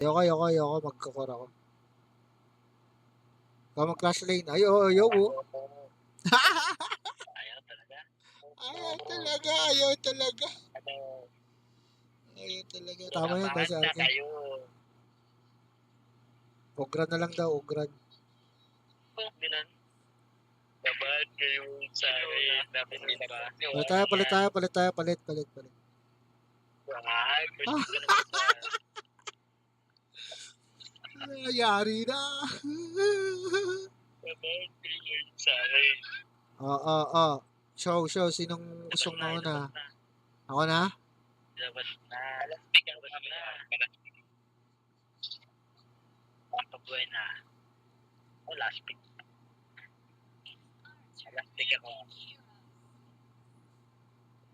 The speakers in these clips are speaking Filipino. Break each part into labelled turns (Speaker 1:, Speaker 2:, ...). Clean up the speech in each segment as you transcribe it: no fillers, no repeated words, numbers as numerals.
Speaker 1: Ayoko. Magkakor ako. Ikaw mag-clash lane. Ayaw.
Speaker 2: Ayaw talaga.
Speaker 1: Ayaw talaga. Tama yan, basta
Speaker 2: na
Speaker 1: Arke.
Speaker 2: kayo.
Speaker 1: Ogran na lang daw, ogran.
Speaker 2: Dinan. Babad kayo sa namin nila.
Speaker 1: Palit tayo.
Speaker 2: Ay,
Speaker 1: Yari na.
Speaker 2: babad kayo sa akin.
Speaker 1: Oo. Show. Sinong gustong mauna? Ako na?
Speaker 2: Dapat na. Dapat na. Papabuhay na. O, last pick. Last pick ako.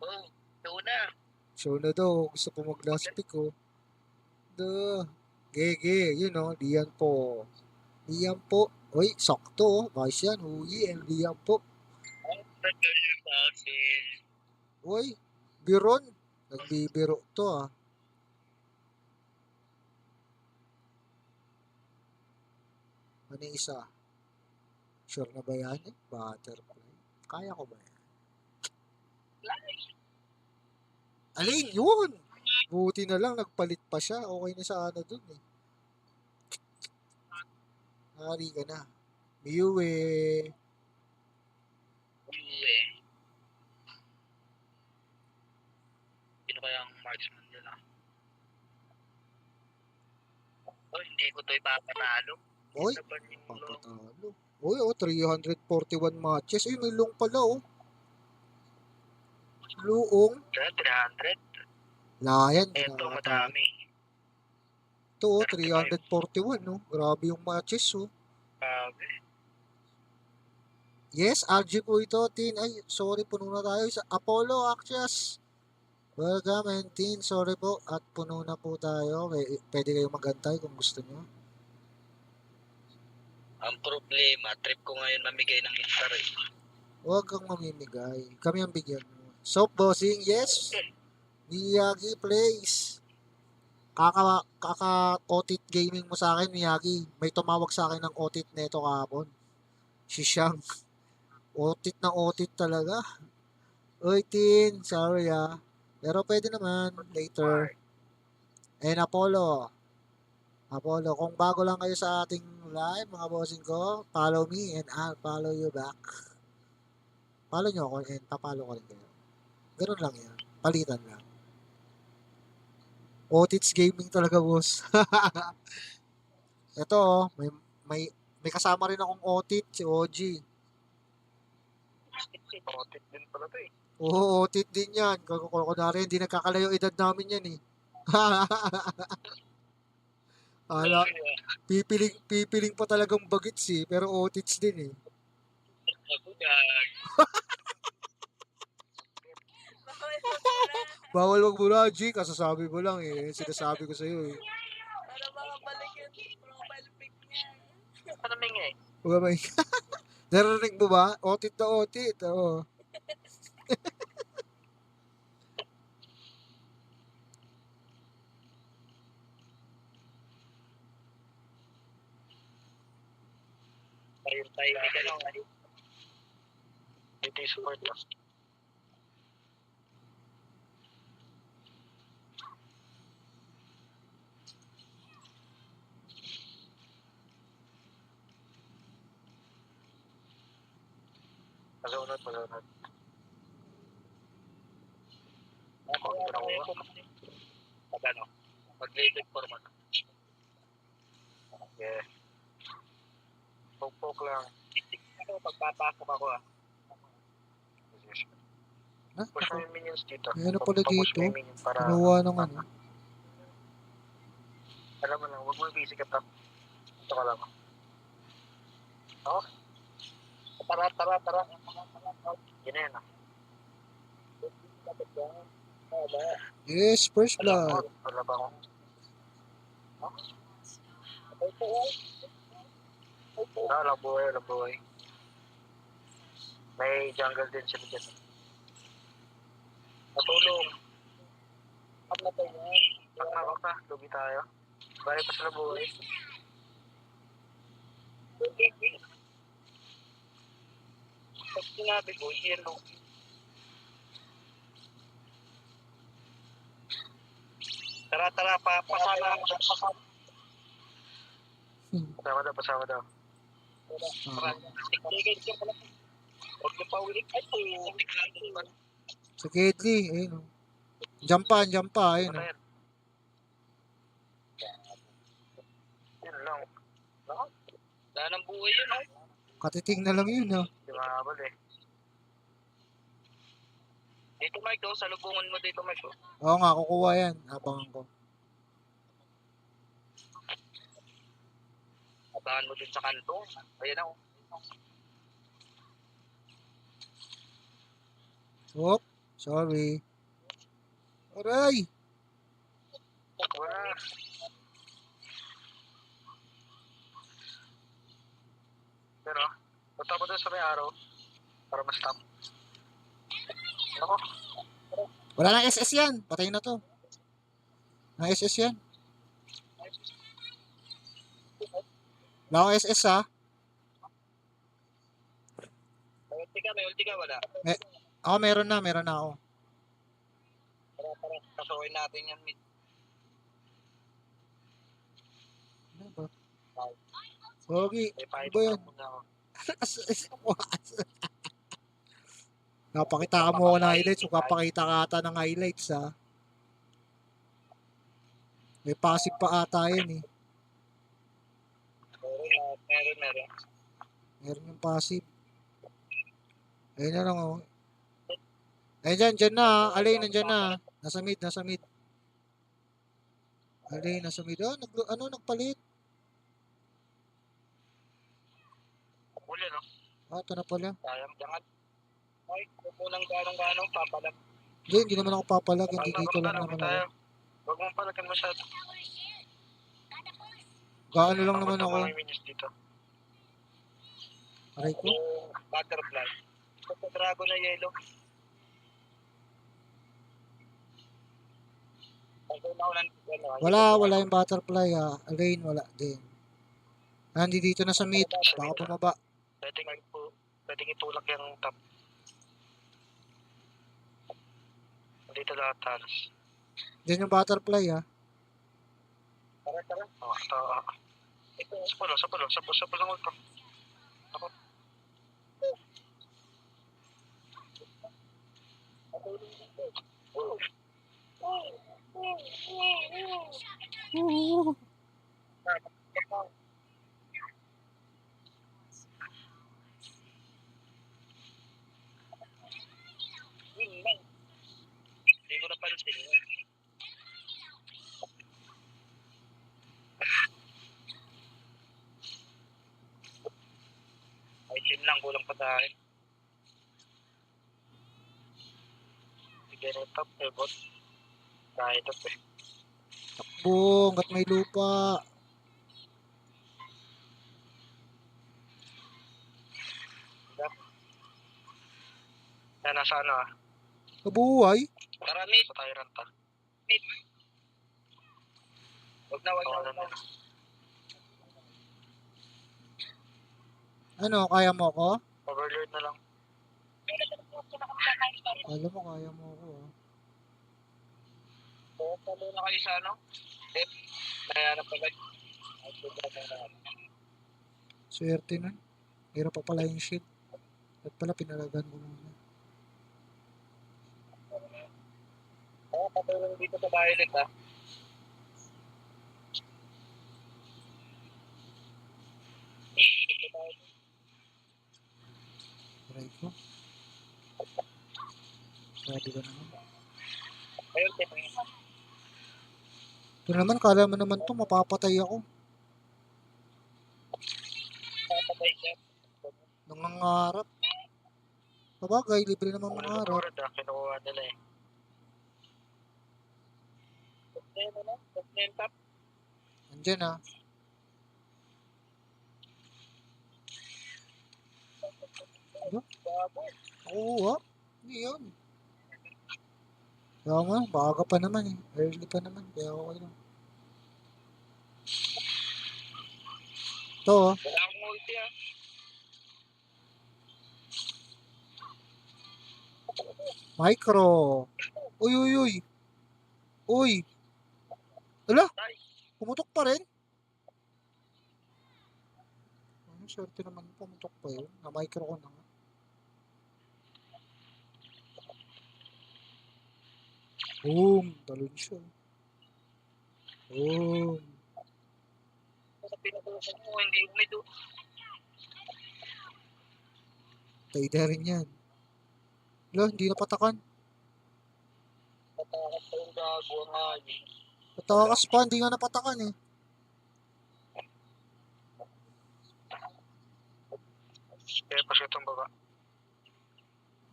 Speaker 2: Oh, ito na.
Speaker 1: Show na daw. Gusto ko mag-last pick, oh. Gege. Yun, oh. Diyan po. Uy, sakto, oh. Nice yan. Uy, diyan po.
Speaker 2: Ang taga yun sa akin.
Speaker 1: Uy, Biron. Nagbibiro to, ah. Ano yung isa? Sure na ba yan? Butterfly. Kaya ko ba yan? Alin, yun! Buti na lang, nagpalit pa siya. Okay na sa ano dun, eh. Nari ka na. Miue.
Speaker 2: Sino kayang marksman nila? Oh, hindi ko to ipapanalo.
Speaker 1: Uy, papatalo. Uy, 341 matches. Uy, may long pala, oh. Luong.
Speaker 2: 300.
Speaker 1: Layan.
Speaker 2: Ito, madami.
Speaker 1: Ito, 341, no? Grabe yung matches, oh.
Speaker 2: Grabe.
Speaker 1: Yes, RG po ito, Tin. Ay, sorry, puno na tayo. Sa Apollo Actias. Welcome, and Tin. Sorry po. At puno na po tayo. Pwede kayo magantay kung gusto nyo.
Speaker 2: Ang problema, trip ko ngayon mamigay ng instar eh.
Speaker 1: Huwag kang mamimigay. Kami ang bigyan mo. Soap bossing, yes. Miyagi plays. Kaka-otit gaming mo sa akin, Miyagi. May tumawag sa akin ng otit neto kahapon. Si Shang. Otit na otit talaga. Uy, Tin. Sorry, ah. Pero pwede naman. Later. And Apollo, kung bago lang kayo sa ating live, mga bossing ko, follow me and I'll follow you back. Follow nyo ako and papalo ko rin kayo. Ganun lang yan. Palitan lang. Otits Gaming talaga, boss. Ito, oh, may kasama rin akong Otit, si OG.
Speaker 2: Otit din pala to eh.
Speaker 1: Oo, Otit din yan. Kunwari, hindi nagkakalayo edad namin yan eh. Ala, pipiling pa talagang bagits eh, pero Otits din eh.
Speaker 2: Ako dag.
Speaker 1: Bawal magbura, G. Kasasabi mo lang eh. Sinasabi ko sa'yo eh.
Speaker 3: Para makabalik yung profile pic niya.
Speaker 2: Ano may nga eh?
Speaker 1: Huwag may... Narinig mo ba? Otit na otit. Oo.
Speaker 2: Ayun tayo, hindi ka lang. Dito yung support lang. Mazunod. Ako, ito na ko. Pag ano? Mag-lated format. Okay. Pok lang. Ako, pagpapakap ako ah. Push mo yung minions dito.
Speaker 1: May ano pala dito?
Speaker 2: Para...
Speaker 1: Kinuha ng ano?
Speaker 2: Alam mo lang, huwag mo i-basic at ito ka lang. Oh? Tara. Yun na yan ah.
Speaker 1: Yes, first blood.
Speaker 2: Wala ba ako? Walang buhay. May jungle din sila dyan. Matulong. Patay yan. Lugi tayo. Balik pa sila buhay. Pag sinabi ko, yellow. Tara, pasama ako. Pasama daw. Tara, tigil ka pala. Huwag niyo pa ulit. Ay, putik lang ito.
Speaker 1: Sa Kedli, ayun. Jump pa, ayun.
Speaker 2: Patayin. Yun lang. Wala nang buhay yun, oh.
Speaker 1: Katiting na lang yun, ah.
Speaker 2: Di makakabal eh. Dito, Mike, oh. Salubungan mo dito, Mike, oh.
Speaker 1: Oo nga, kukuha yan. Abangan ko.
Speaker 2: Abangan mo din sa kanto. Ayan, oh.
Speaker 1: Oh, sorry. Aray!
Speaker 2: Wala. Pero, punta ko doon sa may araw para ma-stop. Ako,
Speaker 1: Wala na SS yan. Patay na to. Na SS yan. Wala akong SS, ha.
Speaker 2: may ulti ka, wala.
Speaker 1: Ako, meron na ako.
Speaker 2: Tara. Kasuhin natin yan, mid.
Speaker 1: Ano ba? Pogi,
Speaker 2: May
Speaker 1: ano
Speaker 2: pahit
Speaker 1: ba yan?
Speaker 2: muna ako.
Speaker 1: Napakita mo ako ng highlights. So, kapakita ka ata ng highlights, ha. May passive pa ata yun, eh.
Speaker 2: Meron.
Speaker 1: Meron yung passive. Ayun na lang, oh. Ayun dyan na, ha. Alay, nandyan na. Nasa mid. Alay, nasa mid. Ah, nagpalit.
Speaker 2: Uli, no?
Speaker 1: Ah, ito na pala.
Speaker 2: Sayang dangat. Ay, kukulang ganong papalag.
Speaker 1: Hindi naman ako papalag. Hindi dito lang naman ako.
Speaker 2: Huwag mong palagan masyado.
Speaker 1: Gaano lang naman ako.
Speaker 2: May minis dito.
Speaker 1: Aray ko.
Speaker 2: Butterfly. Ito sa dragon na yellow.
Speaker 1: Wala yung butterfly, ha. Alay, wala din. Nandi dito na sa mid. Baka bumaba.
Speaker 2: Pwedeng itulak yung top. Dito lahat talos.
Speaker 1: Diyan yung butterfly, ha.
Speaker 2: Tara. Ito. Ito. Sa pulo lang ito. Ako. Hindi ko napansin yun. Ay, team lang, kulang pa sa akin. Sige na top, bot. Kahit top eh.
Speaker 1: Takbo, hanggat may lupa.
Speaker 2: Yan, nasa ano ah.
Speaker 1: Kabuhay.
Speaker 2: Tara, mate. Sa tyrant ah. Mate. Huwag na.
Speaker 1: Ano, kaya mo ako?
Speaker 2: Overlord na lang.
Speaker 1: Alam mo, kaya mo ako, ha.
Speaker 2: Palo na kayo sa ano? Nayanap pa ba?
Speaker 1: Swerte nun. Hirap pa pala yung shit. At pala pinalagan ko muna.
Speaker 2: Patulong dito sa violet ah.
Speaker 1: Aray ko. Grabe ka naman.
Speaker 2: Ayun,
Speaker 1: Ito naman, kala mo naman to, mapapatay ako.
Speaker 2: papatay siya.
Speaker 1: Nangangarap. Sabagay, libre namang mangarap.
Speaker 2: Kinukuha nila eh. Top.
Speaker 1: Andyan, ha. Ano? Oo, ha? Hindi yun. Kaya nga, baka pa naman eh. Early pa naman. Kaya okay lang. Ito, oh.
Speaker 2: Wala akong multi ah.
Speaker 1: Micro. Uy, uy, uy. Uy. Ala,
Speaker 2: Ay,
Speaker 1: pumutok pa rin. Ano, swerte naman pumutok pa yun. Na-micro ko na nga. Boom. Talon siya. Boom.
Speaker 2: sa pinupusan mo, hindi umido.
Speaker 1: Tay na rin yan. Ala, hindi napatakan.
Speaker 2: Patakas pa yung gago ang hangin.
Speaker 1: Patakas pa, hindi nga napatakan eh.
Speaker 2: Kaya pa siya itong baba.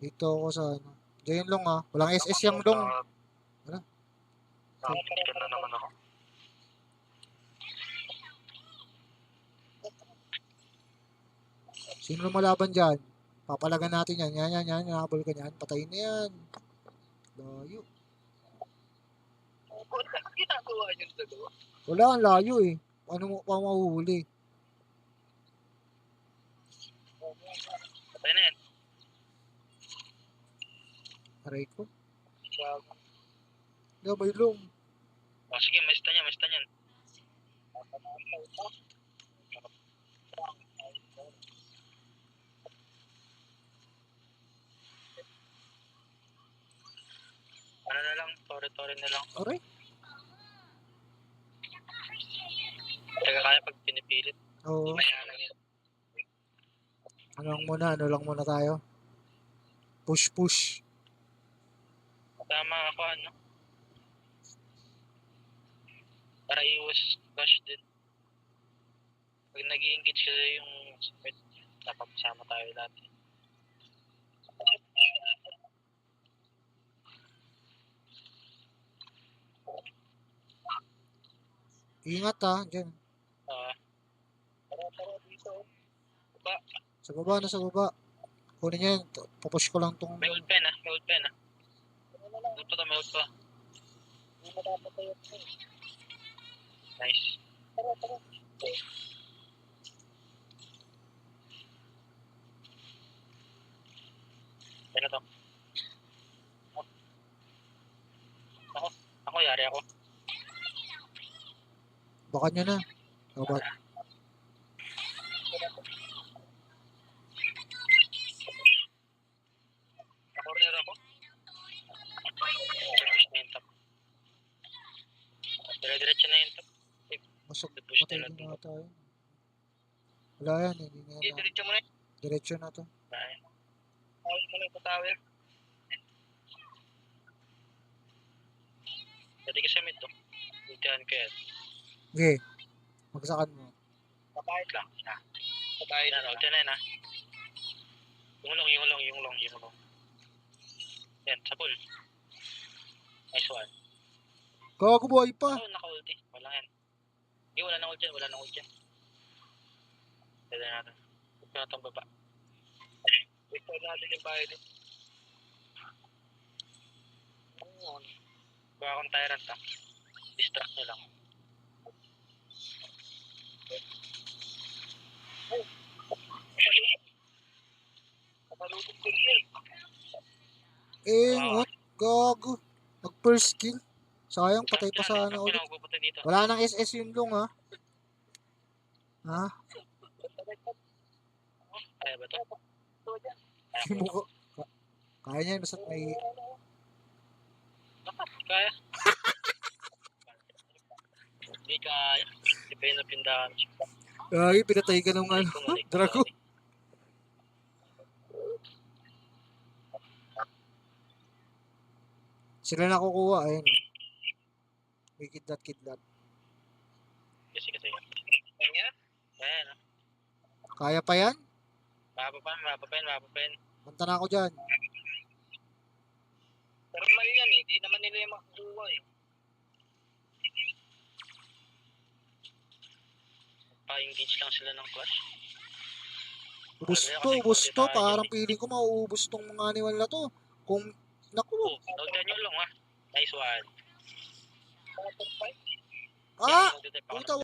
Speaker 1: Dito ako sa ano. Diyan long ah. Walang SS yung long. Wala.
Speaker 2: Nakakita na naman ako.
Speaker 1: Sino lumalaban dyan? Papalagan natin yan. Yan. Nahabol ka yan. Patayin na yan. Layo.
Speaker 2: Wala kang ginagawa yung dalawa.
Speaker 1: Wala, ang layo eh. Paano mo pa mahuhuli?
Speaker 2: Patay na yan.
Speaker 1: Aray ko.
Speaker 2: Siya.
Speaker 1: Wala, may long.
Speaker 2: Oh, sige, may stun yan. Ano na lang, tore na lang.
Speaker 1: Aray.
Speaker 2: Teka kaya pag pinipilit.
Speaker 1: Oo.
Speaker 2: Maya lang yan.
Speaker 1: Ano lang muna tayo. Push.
Speaker 2: Tama ako ano. Para iwas flash din. Pag nag-i-engage kasi yung split, napapasama tayo dati.
Speaker 1: Ingat ah. Diyan.
Speaker 2: Tara dito. Ba,
Speaker 1: Sa baba. Kunin niya yan. Pupush ko lang tong...
Speaker 2: may ult pen ah. Ult pa. Nice. Ano to? Ako yari ako.
Speaker 1: Baka nyo na. Baba.
Speaker 2: Corner ako. Push na yung top. Dire-diretso na yung top.
Speaker 1: Masok.
Speaker 2: Push
Speaker 1: Patay
Speaker 2: na lang
Speaker 1: din
Speaker 2: dito.
Speaker 1: na tayo. Wala yan. Hindi na yan.
Speaker 2: Diretso mo na yun.
Speaker 1: Diretso na to.
Speaker 2: Ay. Tawag mo na yung tower. Dati kasi mid to. Ultihan ko yan.
Speaker 1: Okay. Magsakan mo.
Speaker 2: Papayit lang. Papayit na. Ultihan na yan ha. Yung long. Yan, sa pool. Nice one.
Speaker 1: Gago buhay pa.
Speaker 2: Oh, naka-ulti. Wala yan. Wala nang ult yan. Pwede natin. Huwag na itong baba. Gusto natin yung bahay din. Kuha akong tyrant ha. Distract nyo lang. Kapalutong ko rin.
Speaker 1: Ngot. Gago. Nag-first kill. Sayang, patay pa sa ano ulit. Wala nang SS yung long ha. Ha?
Speaker 2: Kaya ba ito?
Speaker 1: Yung mukha. Kaya niya, basta may...
Speaker 2: Kaya. Hindi kaya. Hindi pa yun napindahan.
Speaker 1: Ay, pinatay ka ng ano. Drago. Sila nakukuha. Ayun. May kidlat.
Speaker 2: Kasi. Kaya? Kaya na.
Speaker 1: Kaya pa yan?
Speaker 2: Mapapan.
Speaker 1: Manta na ako dyan.
Speaker 2: Pero mali yan eh. Hindi naman nila yung makakuha eh. Pa-engage lang sila ng clash.
Speaker 1: Ubus to. Parang feeling ko mauubos tong mga animal na to. Kung, naku.
Speaker 2: Nagdan nyo lang ha. Nice one.
Speaker 1: Ah! Puta,